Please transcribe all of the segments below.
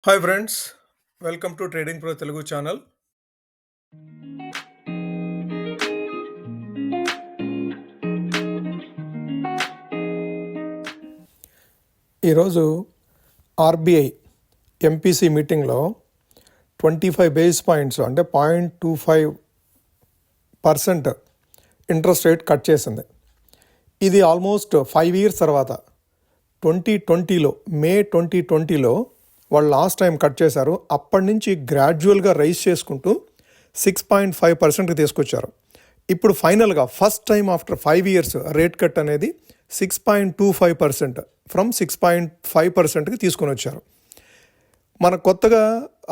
Hi friends, welcome to trading pro Telugu channel. ఈరోజు RBI MPC మీటింగ్లో 25 basis points అంటే 0.25% interest rate cut చేసింది. ఇది ఆల్మోస్ట్ 5 ఇయర్స్ తర్వాత 2020లో మే 2020లో వాళ్ళు లాస్ట్ టైం కట్ చేశారు. అప్పటి నుంచి గ్రాడ్యువల్గా రైజ్ చేసుకుంటూ 6.5%కి తీసుకొచ్చారు. ఇప్పుడు ఫైనల్గా first time after 5 years rate cut అనేది 6.25% ఫ్రమ్ 6.5%కి తీసుకొని వచ్చారు. మన కొత్తగా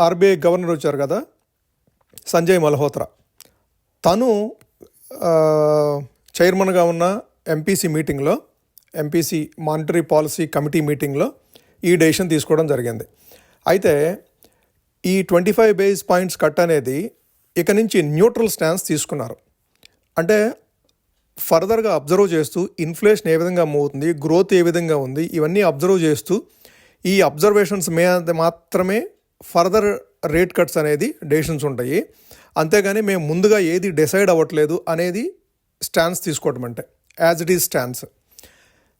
ఆర్బీఐ గవర్నర్ వచ్చారు కదా, సంజయ్ మల్హోత్రా. తను చైర్మన్గా ఉన్న ఎంపీసీ మీటింగ్లో, ఎంపీసీ మానిటరీ పాలసీ కమిటీ మీటింగ్లో ఈ డెసిషన్ తీసుకోవడం జరిగింది. అయితే ఈ 25 బేసిస్ పాయింట్స్ కట్ అనేది ఇక నుంచి న్యూట్రల్ స్టాన్స్ తీసుకున్నారు. అంటే ఫర్దర్గా అబ్జర్వ్ చేస్తూ ఇన్ఫ్లేషన్ ఏ విధంగా మూవ్ అవుతుంది, గ్రోత్ ఏ విధంగా ఉంది, ఇవన్నీ అబ్జర్వ్ చేస్తూ ఈ అబ్జర్వేషన్స్ మీద మాత్రమే ఫర్దర్ రేట్ కట్స్ అనేది డెసిషన్స్ ఉంటాయి. అంతేగాని మేము ముందుగా ఏది డిసైడ్ అవ్వట్లేదు అనేది స్టాన్స్ తీసుకోవటం అంటే as it is stance.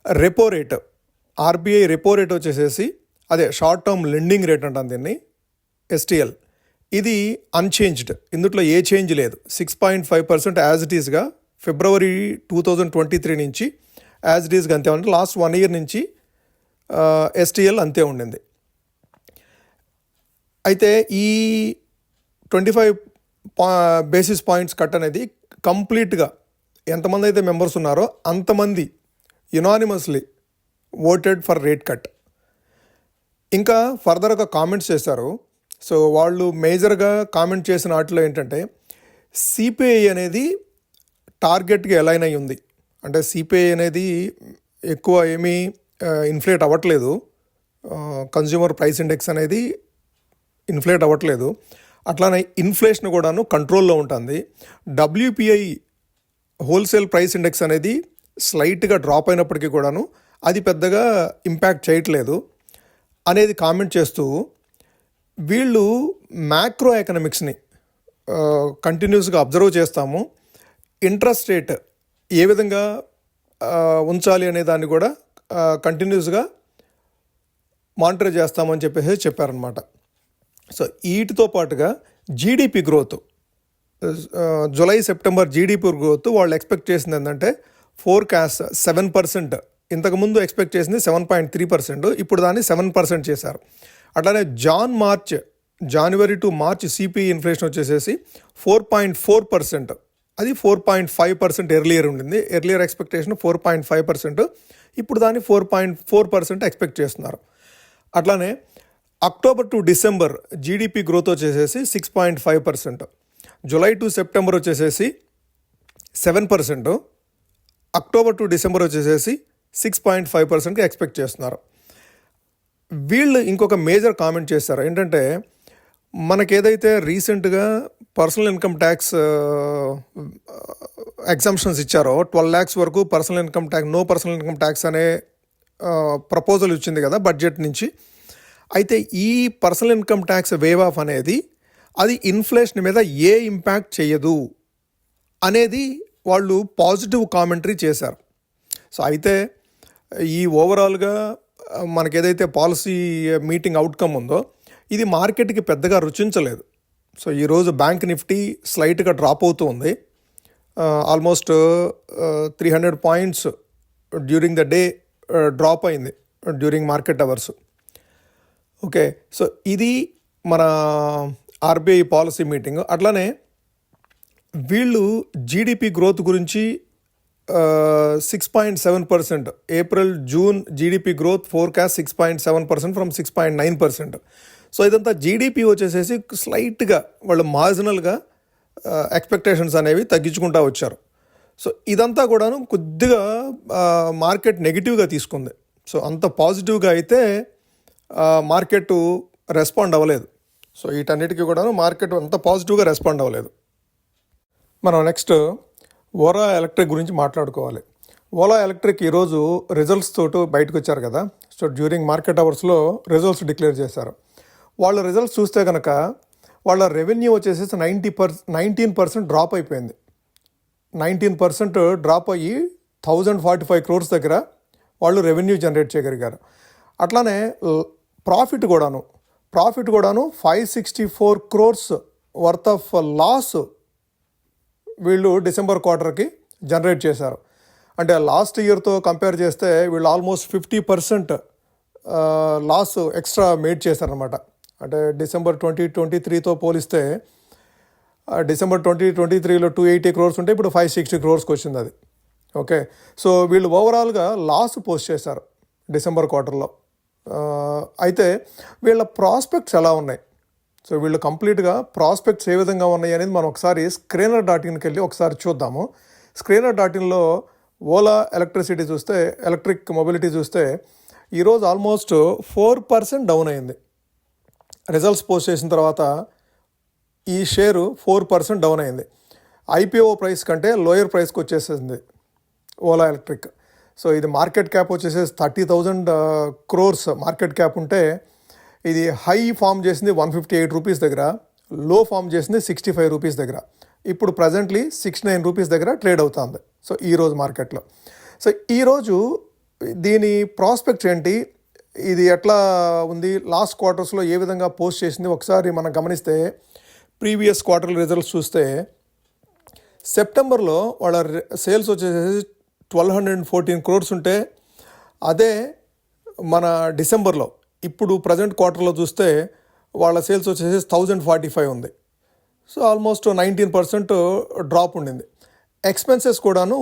Repo rate, RBI repo rate వచ్చేసేసి అదే షార్ట్ టర్మ్ లెండింగ్ రేట్ అంటాం దీన్ని, ఎస్టీఎల్. ఇది అన్చేంజ్డ్, ఇందులో ఏ చేంజ్ లేదు. 6.5% యాజ్ ఇట్ ఈస్గా ఫిబ్రవరి 2023 నుంచి యాజ్ ఇట్ ఈస్గా అంతే ఉంది. లాస్ట్ 1 ఇయర్ నుంచి ఎస్టీఎల్ అంతే ఉండింది. అయితే ఈ 25 బేసిస్ పాయింట్స్ కట్ అనేది కంప్లీట్గా ఎంతమంది అయితే మెంబర్స్ ఉన్నారో అంతమంది unanimously voted for rate cut. ఇంకా ఫర్దర్గా కామెంట్స్ చేశారు. సో వాళ్ళు మేజర్గా కామెంట్ చేసిన వాటిలో ఏంటంటే సిపిఐ అనేది టార్గెట్గా అలైన్ అయి ఉంది. అంటే సిపిఐ అనేది ఎక్కువ ఏమీ ఇన్ఫ్లేట్ అవ్వట్లేదు, కన్జ్యూమర్ ప్రైస్ ఇండెక్స్ అనేది ఇన్ఫ్లేట్ అవ్వట్లేదు. అట్లానే ఇన్ఫ్లేషన్ కూడాను కంట్రోల్లో ఉంటుంది. డబ్ల్యూపిఐ హోల్సేల్ ప్రైస్ ఇండెక్స్ అనేది స్లైట్గా డ్రాప్ అయినప్పటికీ కూడాను అది పెద్దగా ఇంపాక్ట్ చేయట్లేదు అనేది కామెంట్ చేస్తూ, వీళ్ళు మ్యాక్రో ఎకనామిక్స్ని కంటిన్యూస్గా అబ్జర్వ్ చేస్తాము, ఇంట్రెస్ట్ రేట్ ఏ విధంగా ఉంచాలి అనే దాన్ని కూడా కంటిన్యూస్గా మానిటర్ చేస్తామని చెప్పేసి చెప్పారనమాట. సో వీటితో పాటుగా GDP growth, July September GDP growth వాళ్ళు ఎక్స్పెక్ట్ చేసింది ఏంటంటే ఫోర్కాస్ట్ 7%. ఇంతకుముందు ఎక్స్పెక్ట్ చేసింది 7.3%, ఇప్పుడు దాన్ని 7% చేశారు. అట్లానే జనవరి టు మార్చ్ సిపిఐ ఇన్ఫ్లేషన్ వచ్చేసేసి 4.4%, అది 4.5% ఎర్లియర్ ఉండింది. ఎర్లియర్ ఎక్స్పెక్టేషన్ 4.5%, ఇప్పుడు దాన్ని 4.4% ఎక్స్పెక్ట్ చేస్తున్నారు. అట్లానే October to December GDP growth వచ్చేసేసి 6.5%, జూలై టు సెప్టెంబర్ వచ్చేసేసి 7%, అక్టోబర్ టు డిసెంబర్ వచ్చేసేసి 6.5%కి ఎక్స్పెక్ట్ చేస్తున్నారు. వీళ్ళు ఇంకొక మేజర్ కామెంట్ చేస్తారు. ఏంటంటే మనకేదైతే రీసెంట్గా పర్సనల్ ఇన్కమ్ ట్యాక్స్ ఎగ్జంప్షన్స్ ఇచ్చారో 12 lakhs వరకు personal income tax, no personal income tax అనే ప్రపోజల్ వచ్చింది కదా బడ్జెట్ నుంచి. అయితే ఈ personal income tax waive off అనేది అది ఇన్ఫ్లేషన్ మీద ఏ ఇంపాక్ట్ చేయదు అనేది వాళ్ళు పాజిటివ్ కామెంటరీ చేశారు. సో అయితే ఈ ఓవరాల్గా మనకేదైతే పాలసీ మీటింగ్ అవుట్కమ్ ఉందో ఇది మార్కెట్కి పెద్దగా రుచించలేదు. సో ఈరోజు బ్యాంక్ నిఫ్టీ స్లైట్గా డ్రాప్ అవుతూ ఉంది. Almost 300 points during the day drop అయింది during market hours. Okay, so ఇది మన ఆర్బీఐ పాలసీ మీటింగ్. అట్లానే వీళ్ళు జీడిపి గ్రోత్ గురించి 6.7%, April June GDP growth forecast 6.7% from 6.9%. So ఇదంతా జీడిపి వచ్చేసేసి స్లైట్గా వాళ్ళు మార్జినల్గా ఎక్స్పెక్టేషన్స్ అనేవి తగ్గించుకుంటూ వచ్చారు. సో ఇదంతా కూడాను కొద్దిగా మార్కెట్ నెగిటివ్గా తీసుకుంది. సో అంత పాజిటివ్గా అయితే మార్కెట్ రెస్పాండ్ అవ్వలేదు. సో వీటన్నిటికీ కూడాను మార్కెట్ అంత పాజిటివ్గా రెస్పాండ్ అవ్వలేదు. మనం నెక్స్ట్ ఓలా ఎలక్ట్రిక్ గురించి మాట్లాడుకోవాలి. ఓలా ఎలక్ట్రిక్ ఈరోజు రిజల్ట్స్ తోటి బయటకు వచ్చారు కదా. సో డ్యూరింగ్ మార్కెట్ అవర్స్లో రిజల్ట్స్ డిక్లేర్ చేశారు. వాళ్ళ రిజల్ట్స్ చూస్తే కనుక వాళ్ళ రెవెన్యూ వచ్చేసి 19% డ్రాప్ అయిపోయింది. 19% డ్రాప్ అయ్యి 1045 crores దగ్గర వాళ్ళు రెవెన్యూ జనరేట్ చేయగలిగారు. అట్లానే ప్రాఫిట్ కూడాను 564 crores వర్త్ ఆఫ్ లాస్ వీళ్ళు డిసెంబర్ క్వార్టర్కి జనరేట్ చేశారు. అంటే లాస్ట్ ఇయర్తో కంపేర్ చేస్తే వీళ్ళు ఆల్మోస్ట్ 50% లాస్ ఎక్స్ట్రా మేడ్ చేశారనమాట. అంటే డిసెంబర్ 2023తో పోలిస్తే డిసెంబర్ 2023లో 280 crores ఉంటే ఇప్పుడు 560 crores వచ్చింది అది. ఓకే, సో వీళ్ళు ఓవరాల్గా లాస్ పోస్ట్ చేశారు డిసెంబర్ క్వార్టర్లో. అయితే వీళ్ళ ప్రాస్పెక్ట్స్ ఎలా ఉన్నాయి, సో వీళ్ళు కంప్లీట్గా ప్రాస్పెక్ట్స్ ఏ విధంగా ఉన్నాయి అనేది మనం ఒకసారి screener.inకి వెళ్ళి ఒకసారి చూద్దాము. screener.inలో ఓలా ఎలక్ట్రిసిటీ చూస్తే, ఎలక్ట్రిక్ మొబిలిటీ చూస్తే ఈరోజు ఆల్మోస్ట్ 4% డౌన్ అయింది. రిజల్ట్స్ పోస్ట్ చేసిన తర్వాత ఈ షేరు 4% డౌన్ అయింది. ఐపీఓ ప్రైస్ కంటే లోయర్ ప్రైస్కి వచ్చేసింది ఓలా ఎలక్ట్రిక్. సో ఇది మార్కెట్ క్యాప్ వచ్చేసి 30,000 crores మార్కెట్ క్యాప్ ఉంటే ఇది హై ఫామ్ చేసింది 158 రూపీస్ దగ్గర, లో ఫామ్ చేసింది 65 రూపీస్ దగ్గర. ఇప్పుడు ప్రజెంట్లీ 69 రూపీస్ దగ్గర ట్రేడ్ అవుతుంది. సో ఈరోజు మార్కెట్లో. సో ఈరోజు దీని ప్రాస్పెక్ట్స్ ఏంటి, ఇది ఎట్లా ఉంది, లాస్ట్ క్వార్టర్స్లో ఏ విధంగా పోస్ట్ చేసింది ఒకసారి మనం గమనిస్తే, ప్రీవియస్ క్వార్టర్ రిజల్ట్స్ చూస్తే సెప్టెంబర్లో వాళ్ళ సేల్స్ వచ్చేసి 1214 crores ఉంటే, అదే మన డిసెంబర్లో ఇప్పుడు ప్రజెంట్ క్వార్టర్లో చూస్తే వాళ్ళ సేల్స్ వచ్చేసి 1045 ఉంది. సో ఆల్మోస్ట్ 19% డ్రాప్ ఉండింది. ఎక్స్పెన్సెస్ కూడాను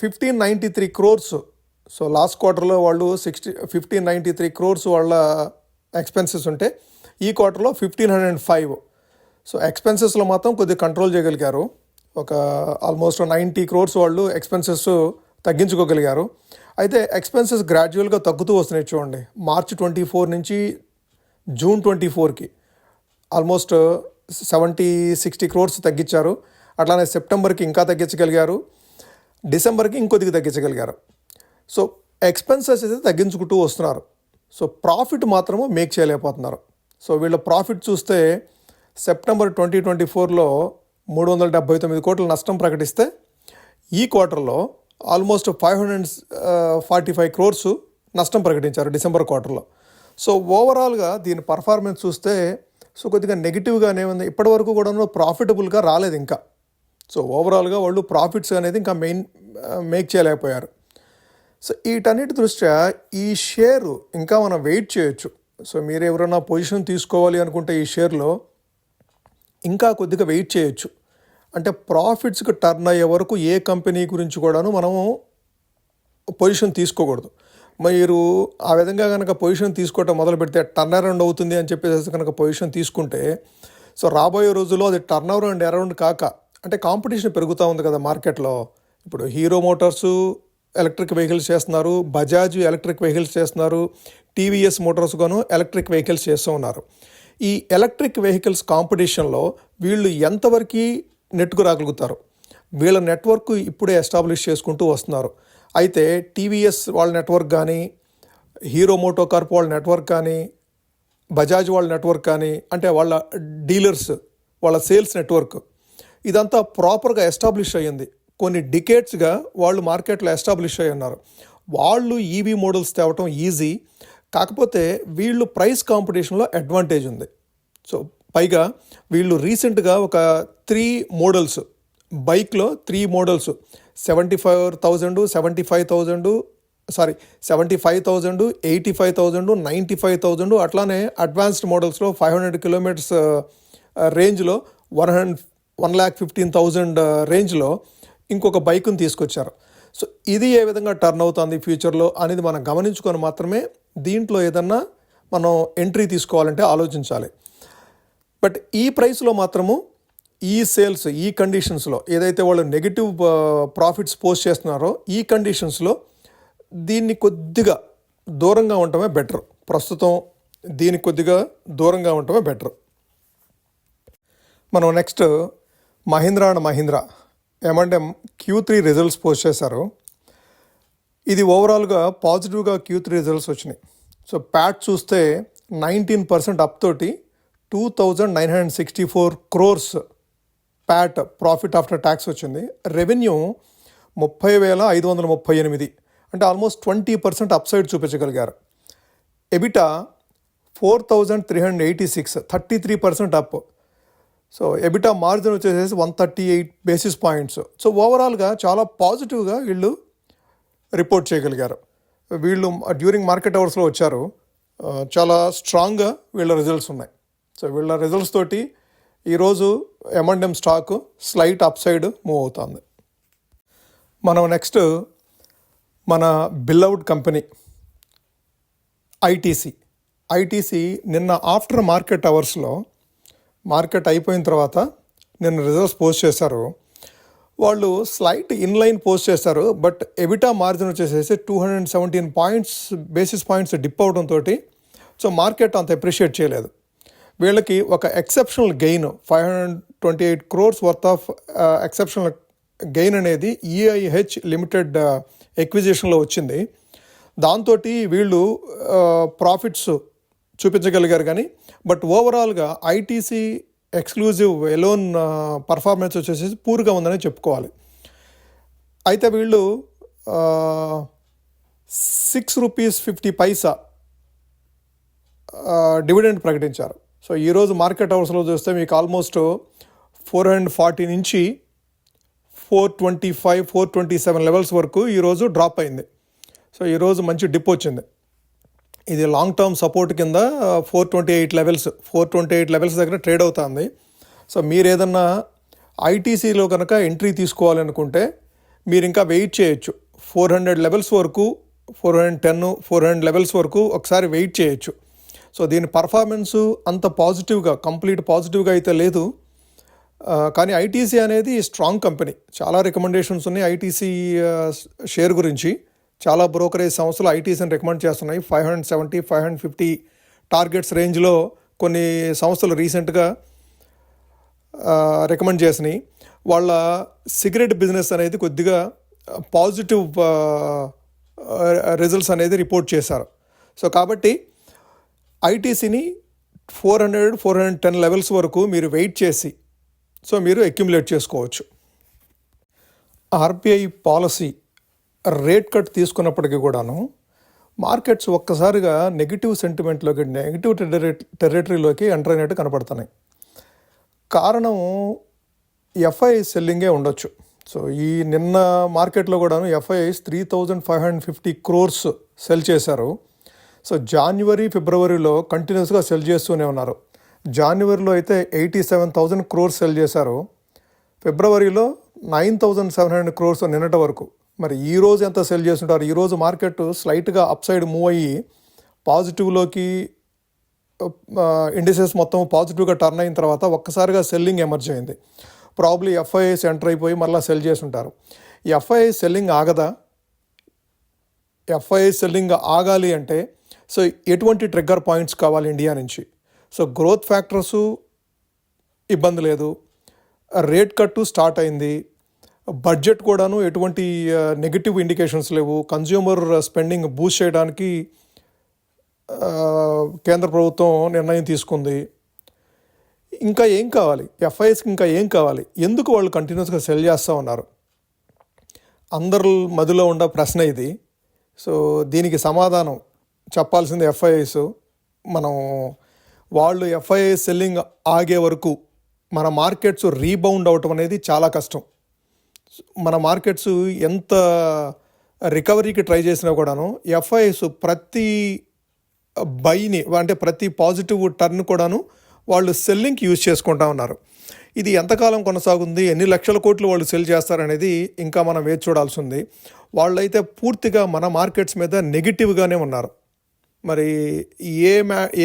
1593 crores. సో లాస్ట్ క్వార్టర్లో వాళ్ళు 1593 crores వాళ్ళ ఎక్స్పెన్సెస్ ఉంటే ఈ క్వార్టర్లో 1505. సో ఎక్స్పెన్సెస్లో మాత్రం కొద్దిగా కంట్రోల్ చేయగలిగారు. ఒక ఆల్మోస్ట్ 90 crores వాళ్ళు ఎక్స్పెన్సెస్ తగ్గించుకోగలిగారు. అయితే ఎక్స్పెన్సెస్ గ్రాడ్యువల్గా తగ్గుతూ వస్తున్నాయి చూడండి. మార్చ్ 24 నుంచి జూన్ 24కి ఆల్మోస్ట్ 70-60 crores తగ్గించారు. అట్లానే సెప్టెంబర్కి ఇంకా తగ్గించగలిగారు, డిసెంబర్కి ఇంకొద్దిగా తగ్గించగలిగారు. సో ఎక్స్పెన్సెస్ అయితే తగ్గించుకుంటూ వస్తున్నారు. సో ప్రాఫిట్ మాత్రము మేక్ చేయలేకపోతున్నారు. సో వీళ్ళ ప్రాఫిట్ చూస్తే సెప్టెంబర్ 2024లో 379 కోట్ల నష్టం ప్రకటిస్తే ఈ క్వార్టర్లో ఆల్మోస్ట్ 545 crores నష్టం ప్రకటించారు డిసెంబర్ క్వార్టర్లో. సో ఓవరాల్గా దీని పర్ఫార్మెన్స్ చూస్తే సో కొద్దిగా నెగిటివ్గానే ఉంది. ఇప్పటివరకు కూడా ప్రాఫిటబుల్గా రాలేదు ఇంకా. సో ఓవరాల్గా వాళ్ళు ప్రాఫిట్స్ అనేది ఇంకా మేక్ చేయలేకపోయారు. సో వీటన్నిటి దృష్ట్యా ఈ షేరు ఇంకా మనం వెయిట్ చేయొచ్చు. సో మీరు ఎవరైనా పొజిషన్ తీసుకోవాలి అనుకుంటే ఈ షేర్లో ఇంకా కొద్దిగా వెయిట్ చేయొచ్చు. అంటే ప్రాఫిట్స్కి టర్న్ అయ్యే వరకు ఏ కంపెనీ గురించి కూడాను మనము పొజిషన్ తీసుకోకూడదు. మీరు ఆ విధంగా కనుక పొజిషన్ తీసుకోవటం మొదలు పెడితే టర్న్ అరౌండ్ అవుతుంది అని చెప్పేసి కనుక పొజిషన్ తీసుకుంటే సో రాబోయే రోజుల్లో అది టర్న్ అరౌండ్ కాక, అంటే కాంపిటీషన్ పెరుగుతూ ఉంది కదా మార్కెట్లో. ఇప్పుడు హీరో మోటార్సు ఎలక్ట్రిక్ వెహికల్స్ చేస్తున్నారు, బజాజ్ ఎలక్ట్రిక్ వెహికల్స్ చేస్తున్నారు, టీవీఎస్ మోటార్స్ గాను ఎలక్ట్రిక్ వెహికల్స్ చేస్తూ ఉన్నారు. ఈ ఎలక్ట్రిక్ వెహికల్స్ కాంపిటీషన్లో వీళ్ళు ఎంతవరకు నెట్కు రాగలుగుతారు, వీళ్ళ నెట్వర్క్ ఇప్పుడే ఎస్టాబ్లిష్ చేసుకుంటూ వస్తున్నారు. అయితే టీవీఎస్ వాళ్ళ నెట్వర్క్ కానీ, హీరో మోటో కార్ప్ వాళ్ళ నెట్వర్క్ కానీ, బజాజ్ వాళ్ళ నెట్వర్క్ కానీ, అంటే వాళ్ళ డీలర్స్ వాళ్ళ సేల్స్ నెట్వర్క్ ఇదంతా ప్రాపర్గా ఎస్టాబ్లిష్ అయ్యింది. కొన్ని డికేట్స్గా వాళ్ళు మార్కెట్లో ఎస్టాబ్లిష్ అయ్యి ఉన్నారు. వాళ్ళు ఈవీ మోడల్స్ తేవటం ఈజీ, కాకపోతే వీళ్ళు ప్రైస్ కాంపిటీషన్లో అడ్వాంటేజ్ ఉంది. సో పైగా వీళ్ళు రీసెంట్గా ఒక 3 మోడల్స్, బైక్లో 3 మోడల్స్ 75,000, 85,000, 85,000, అట్లానే అడ్వాన్స్డ్ మోడల్స్లో 500 కిలోమీటర్స్ రేంజ్లో 1,15,000 రేంజ్లో ఇంకొక బైక్ని తీసుకొచ్చారు. సో ఇది ఏ విధంగా టర్న్ అవుతుంది ఫ్యూచర్లో అనేది మనం గమనించుకొని మాత్రమే దీంట్లో ఏదన్నా మనం ఎంట్రీ తీసుకోవాలంటే ఆలోచించాలి. బట్ ఈ ప్రైస్లో మాత్రము ఈ సేల్స్ ఈ కండిషన్స్లో ఏదైతే వాళ్ళు నెగిటివ్ ప్రాఫిట్స్ పోస్ట్ చేస్తున్నారో ఈ కండిషన్స్లో దీన్ని కొద్దిగా దూరంగా ఉండటమే బెటర్. ప్రస్తుతం దీనికి కొద్దిగా దూరంగా ఉండటమే బెటర్. మనం next Mahindra and Mahindra M&M Q3 results post చేశారు. ఇది ఓవరాల్గా పాజిటివ్గా Q3 రిజల్ట్స్ వచ్చినాయి. సో ప్యాట్ చూస్తే 19% అప్ తోటి 2,964 crores PAT profit after tax వచ్చింది. రెవెన్యూ 30,538, అంటే ఆల్మోస్ట్ 20% అప్సైడ్ చూపించగలిగారు. EBITDA 4,386, 33% up. So EBITDA margin వచ్చేసేసి 138 basis points. సో ఓవరాల్గా చాలా పాజిటివ్గా వీళ్ళు రిపోర్ట్ చేయగలిగారు. వీళ్ళు డ్యూరింగ్ మార్కెట్ అవర్స్లో వచ్చారు. చాలా స్ట్రాంగ్గా వీళ్ళ రిజల్ట్స్ ఉన్నాయి. సో వీళ్ళ రిజల్ట్స్ తోటి ఈరోజు M&M stock slight up side move అవుతుంది. మనం నెక్స్ట్ మన బిల్లౌడ్ కంపెనీ ఐటీసీ నిన్న ఆఫ్టర్ మార్కెట్ అవర్స్లో, మార్కెట్ అయిపోయిన తర్వాత నిన్న రిజల్ట్స్ పోస్ట్ చేశారు. వాళ్ళు స్లైట్ ఇన్లైన్ పోస్ట్ చేశారు. బట్ ఎబిటా మార్జిన్ వచ్చేసేసి 217 basis points డిప్ అవడంతో సో మార్కెట్ అంత అప్రిషియేట్ చేయలేదు. వీళ్ళకి ఒక exceptional gain 528 crores worth of exceptional gain అనేది EIH లిమిటెడ్ ఎక్విజిషన్లో వచ్చింది. దాంతో వీళ్ళు ప్రాఫిట్స్ చూపించగలిగారు. కానీ బట్ ఓవరాల్గా ఐటీసీ ఎక్స్క్లూజివ్ ఎలోన్ పర్ఫార్మెన్స్ వచ్చేసి పూర్గా ఉందని చెప్పుకోవాలి. అయితే వీళ్ళు ₹6.50 డివిడెండ్ ప్రకటించారు. సో ఈరోజు మార్కెట్ అవర్స్లో చూస్తే మీకు ఆల్మోస్ట్ 440 నుంచి 425, 427 లెవెల్స్ వరకు ఈరోజు డ్రాప్ అయింది. సో ఈరోజు మంచి డిప్ వచ్చింది. ఇది లాంగ్ టర్మ్ సపోర్ట్ కింద 428 లెవెల్స్ దగ్గర ట్రేడ్ అవుతుంది. సో మీరు ఏదన్నా ఐటీసీలో కనుక ఎంట్రీ తీసుకోవాలనుకుంటే మీరు ఇంకా వెయిట్ చేయొచ్చు. 400 లెవెల్స్ వరకు, 410, 400 లెవెల్స్ వరకు ఒకసారి వెయిట్ చేయొచ్చు. సో దీని పర్ఫార్మెన్సు అంత పాజిటివ్గా, కంప్లీట్ పాజిటివ్గా అయితే లేదు. కానీ ఐటీసీ అనేది స్ట్రాంగ్ కంపెనీ. చాలా రికమెండేషన్స్ ఉన్నాయి ఐటీసీ షేర్ గురించి. చాలా బ్రోకరేజ్ సంస్థలు ఐటీసీని రికమెండ్ చేస్తున్నాయి. 570, 550 టార్గెట్స్ రేంజ్లో కొన్ని సంస్థలు రీసెంట్గా రికమెండ్ చేసినాయి. వాళ్ళ సిగరెట్ బిజినెస్ అనేది కొద్దిగా పాజిటివ్ రిజల్ట్స్ అనేది రిపోర్ట్ చేశారు. సో కాబట్టి ఐటీసీని 400, 410 లెవెల్స్ వరకు మీరు వెయిట్ చేసి సో మీరు అక్యుములేట్ చేసుకోవచ్చు. ఆర్బీఐ పాలసీ రేట్ కట్ తీసుకున్నప్పటికీ కూడాను మార్కెట్స్ ఒక్కసారిగా నెగిటివ్ సెంటిమెంట్లోకి, నెగిటివ్ టెరిటరీలోకి ఎంటర్ అయినట్టు కనపడుతున్నాయి. కారణం ఎఫ్ఐఐ సెల్లింగే ఉండొచ్చు. సో ఈ నిన్న మార్కెట్లో కూడాను ఎఫ్ఐఐస్ 3,550 crores సెల్ చేశారు. సో జనవరి, ఫిబ్రవరిలో కంటిన్యూస్గా సెల్ చేస్తూనే ఉన్నారు. జనవరిలో అయితే 87,000 crores సెల్ చేశారు. ఫిబ్రవరిలో 9,700 crores నిన్నటి వరకు. మరి ఈరోజు ఎంత సెల్ చేస్తుంటారు? ఈరోజు మార్కెట్ స్లైట్గా అప్ సైడ్ మూవ్ అయ్యి పాజిటివ్లోకి, ఇండిసెస్ మొత్తం పాజిటివ్గా టర్న్ అయిన తర్వాత ఒక్కసారిగా సెల్లింగ్ ఎమర్జ్ అయింది. ప్రాబ్లీ ఎఫ్ఐఐస్ ఎంటర్ అయిపోయి మళ్ళీ సెల్ చేస్తుంటారు. ఈ ఎఫ్ఐఐ సెల్లింగ్ ఆగదా? ఎఫ్ఐఐ సెల్లింగ్ ఆగాలి అంటే సో ఎటువంటి ట్రిగ్గర్ పాయింట్స్ కావాలి ఇండియా నుంచి? సో గ్రోత్ ఫ్యాక్టర్సు ఇబ్బంది లేదు, రేట్ కట్టు స్టార్ట్ అయింది, బడ్జెట్ కూడాను ఎటువంటి నెగిటివ్ ఇండికేషన్స్ లేవు, కన్జ్యూమర్ స్పెండింగ్ బూస్ట్ చేయడానికి కేంద్ర ప్రభుత్వం నిర్ణయం తీసుకుంది. ఇంకా ఏం కావాలి ఎఫ్ఐఎస్కి? ఇంకా ఏం కావాలి? ఎందుకు వాళ్ళు కంటిన్యూస్గా సెల్ చేస్తూ ఉన్నారు? అందరి మధ్యలో ఉన్న ప్రశ్న ఇది. సో దీనికి సమాధానం చెప్పాల్సింది ఎఫ్ఐఐస్. మనం వాళ్ళు ఎఫ్ఐఐ సెల్లింగ్ ఆగే వరకు మన మార్కెట్స్ రీబౌండ్ అవటం అనేది చాలా కష్టం. మన మార్కెట్స్ ఎంత రికవరీకి ట్రై చేసినా కూడాను ఎఫ్ఐఐస్ ప్రతి బైని, అంటే ప్రతి పాజిటివ్ టర్న్ కూడాను వాళ్ళు సెల్లింగ్కి యూజ్ చేసుకుంటా ఉన్నారు. ఇది ఎంతకాలం కొనసాగుంది, ఎన్ని లక్షల కోట్లు వాళ్ళు సెల్ చేస్తారనేది ఇంకా మనం వేచి చూడాల్సి ఉంది. వాళ్ళైతే పూర్తిగా మన మార్కెట్స్ మీద నెగిటివ్గానే ఉన్నారు. మరి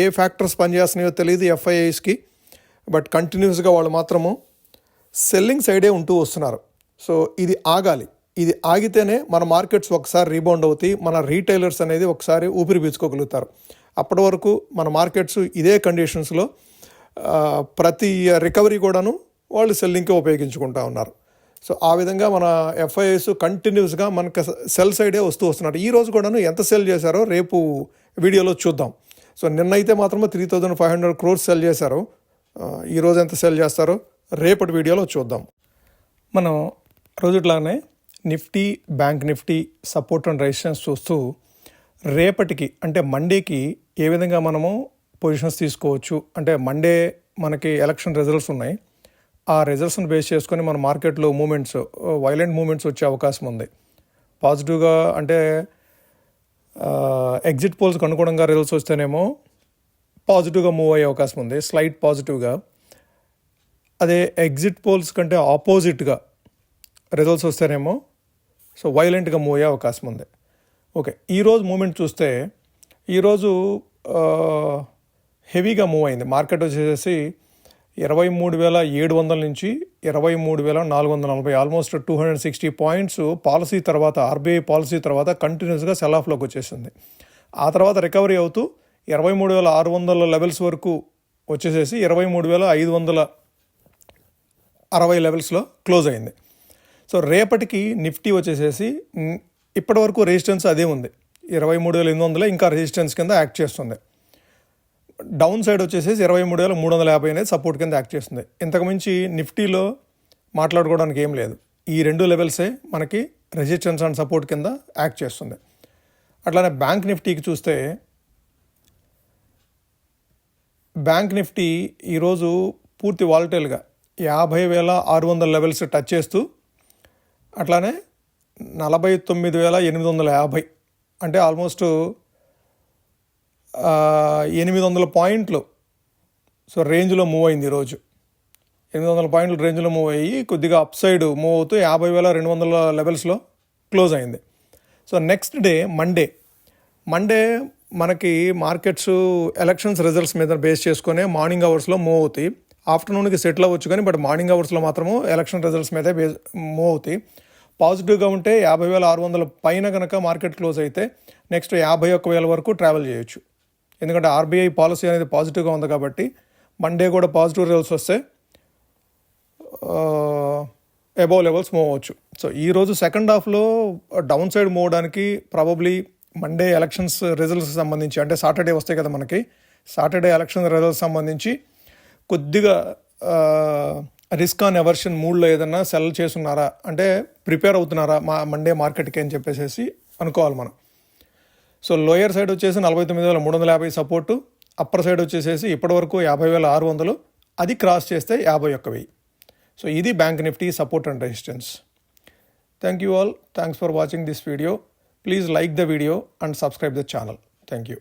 ఏ ఫ్యాక్టర్స్ పనిచేస్తున్నాయో తెలియదు ఎఫ్ఐఐస్కి. బట్ కంటిన్యూస్గా వాళ్ళు మాత్రము సెల్లింగ్ సైడే ఉంటూ వస్తున్నారు. సో ఇది ఆగాలి. ఇది ఆగితేనే మన మార్కెట్స్ ఒకసారి రీబౌండ్ అవుతాయి, మన రీటైలర్స్ అనేది ఒకసారి ఊపిరి పీల్చుకోగలుగుతారు. అప్పటి వరకు మన మార్కెట్స్ ఇదే కండిషన్స్లో ప్రతి రికవరీ కూడాను వాళ్ళు సెల్లింగ్కి ఉపయోగించుకుంటూ ఉన్నారు. సో ఆ విధంగా మన ఎఫ్ఐఐస్ కంటిన్యూస్గా మనకు సెల్ సైడే వస్తున్నారు. ఈరోజు కూడాను ఎంత సెల్ చేశారో రేపు వీడియోలో చూద్దాం. సో నిన్నైతే మాత్రమే 3,500 crores సెల్ చేశారు. ఈరోజు ఎంత సెల్ చేస్తారో రేపటి వీడియోలో చూద్దాం. మనం రోజుట్లానే Nifty, bank Nifty support and resistance చూస్తూ రేపటికి అంటే మండేకి ఏ విధంగా మనము పొజిషన్స్ తీసుకోవచ్చు, అంటే మండే మనకి ఎలక్షన్ రిజల్ట్స్ ఉన్నాయి, ఆ రిజల్ట్స్ని బేస్ చేసుకొని మన మార్కెట్లో మూమెంట్స్, వైలెంట్ మూమెంట్స్ వచ్చే అవకాశం ఉంది. పాజిటివ్గా అంటే ఎగ్జిట్ పోల్స్కి అనుగుణంగా రిజల్ట్స్ వస్తేనేమో పాజిటివ్గా మూవ్ అయ్యే అవకాశం ఉంది, స్లైట్ పాజిటివ్గా. అదే ఎగ్జిట్ పోల్స్ కంటే ఆపోజిట్గా రిజల్ట్స్ వస్తేనేమో సో వైలెంట్గా మూవ్ అయ్యే అవకాశం ఉంది. ఓకే, ఈరోజు మూమెంట్ చూస్తే ఈరోజు హెవీగా మూవ్ అయింది. మార్కెట్ వచ్చేసి 23,700 నుంచి 23,440, ఆల్మోస్ట్ 260 పాయింట్స్ పాలసీ తర్వాత, ఆర్బీఐ పాలసీ తర్వాత కంటిన్యూస్గా సెల్ ఆఫ్లోకి వచ్చేసింది. ఆ తర్వాత రికవరీ అవుతూ 23,600 లెవెల్స్ వరకు వచ్చేసేసి 23,560 లెవెల్స్లో క్లోజ్ అయింది. సో రేపటికి నిఫ్టీ వచ్చేసేసి ఇప్పటి వరకు రెసిస్టెన్స్ అదే ఉంది, 23,800 ఇంకా రెసిస్టెన్స్ కింద యాక్ట్ చేస్తుంది. డౌన్ సైడ్ వచ్చేసేసి 23,350 అనేది సపోర్ట్ కింద యాక్ట్ చేస్తుంది. ఇంతకుమించి నిఫ్టీలో మాట్లాడుకోవడానికి ఏం లేదు. ఈ రెండు లెవెల్సే మనకి రెసిస్టెన్స్ అండ్ సపోర్ట్ కింద యాక్ట్ చేస్తుంది. అట్లానే బ్యాంక్ నిఫ్టీకి చూస్తే బ్యాంక్ నిఫ్టీ ఈరోజు పూర్తి వాలటైల్గా 50,600 లెవెల్స్ టచ్ చేస్తూ అట్లానే 49,850 అంటే ఆల్మోస్ట్ 800 పాయింట్లు సో రేంజ్లో మూవ్ అయింది. ఈరోజు 800 పాయింట్లు రేంజ్లో మూవ్ అయ్యి కొద్దిగా అప్ సైడ్ మూవ్ అవుతూ 50,200 లెవెల్స్లో క్లోజ్ అయింది. సో నెక్స్ట్ డే మండే మనకి మార్కెట్స్ ఎలక్షన్స్ రిజల్ట్స్ మీద బేస్ చేసుకునే మార్నింగ్ అవర్స్లో మూవ్ అవుతాయి. ఆఫ్టర్నూన్కి సెటిల్ అవ్వచ్చు కానీ బట్ మార్నింగ్ అవర్స్లో మాత్రము ఎలక్షన్ రిజల్ట్స్ మీద మూవ్ అవుతాయి. పాజిటివ్గా ఉంటే 50,600 పైన కనుక మార్కెట్ క్లోజ్ అయితే నెక్స్ట్ 51,000 వరకు ట్రావెల్ చేయొచ్చు. ఎందుకంటే ఆర్బీఐ పాలసీ అనేది పాజిటివ్గా ఉంది కాబట్టి మండే కూడా పాజిటివ్ రిజల్ట్స్ వస్తే అబోవ్ లెవెల్స్ మూవ్ అవ్వచ్చు. సో ఈరోజు సెకండ్ హాఫ్లో డౌన్ సైడ్ మూవ్ అవడానికి ప్రాబబ్లీ మండే ఎలక్షన్స్ రిజల్ట్స్ సంబంధించి, అంటే సాటర్డే వస్తాయి కదా మనకి, సాటర్డే ఎలక్షన్ రిజల్ట్స్ సంబంధించి కొద్దిగా రిస్క్ ఆన్ ఎవర్షన్ మూడ్లో ఏదన్నా సెల్ చేస్తున్నారా, అంటే ప్రిపేర్ అవుతున్నారా మండే మార్కెట్కి అని చెప్పేసి అనుకోవాలి మనం. సో లోయర్ సైడ్ వచ్చేసి 49,350 సపోర్టు, అప్పర్ సైడ్ వచ్చేసేసి ఇప్పటివరకు 50,600, అది క్రాస్ చేస్తే 51,000. సో ఇది bank Nifty support and resistance. Thank you all. Thanks for watching this video. Please like the video and subscribe the channel. Thank you.